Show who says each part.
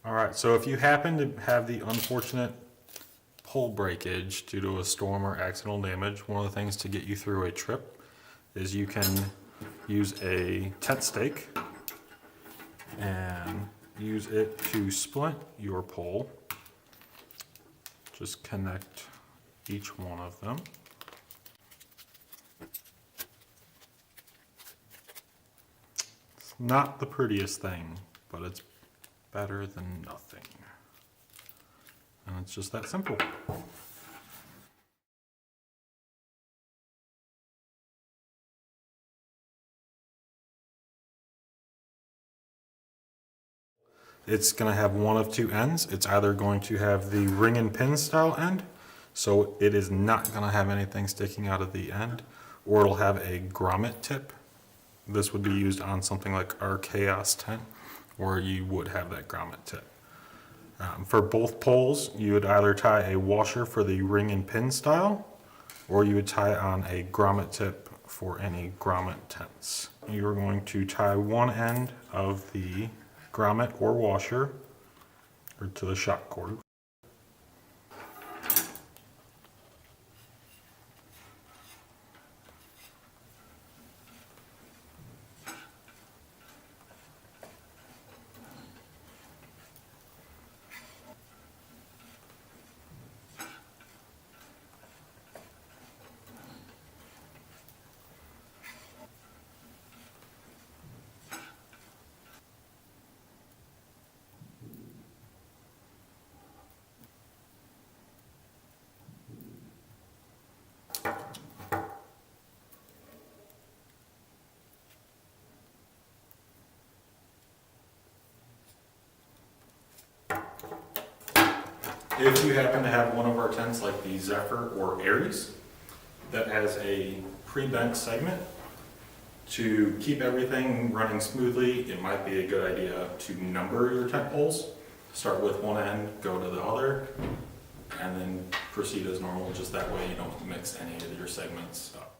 Speaker 1: All right, so if you happen to have the unfortunate pole breakage due to a storm or accidental damage, one of the things to get you through a trip is you can use a tent stake and use it to splint your pole. Just connect each one of them. It's not the prettiest thing, but it's better than nothing. And it's just that simple. It's going to have one of two ends. It's either going to have the ring and pin style end, so it is not going to have anything sticking out of the end, or it'll have a grommet tip. This would be used on something like our Chaos tent, where you would have that grommet tip. For both poles, you would either tie a washer for the ring and pin style, or you would tie on a grommet tip for any grommet tents. You're going to tie one end of the grommet or washer or to the shock cord. If you happen to have one of our tents like the Zephyr or Aries that has a pre-bent segment, to keep everything running smoothly, it might be a good idea to number your tent poles. Start with one end, go to the other, and then proceed as normal. Just that way you don't mix any of your segments up.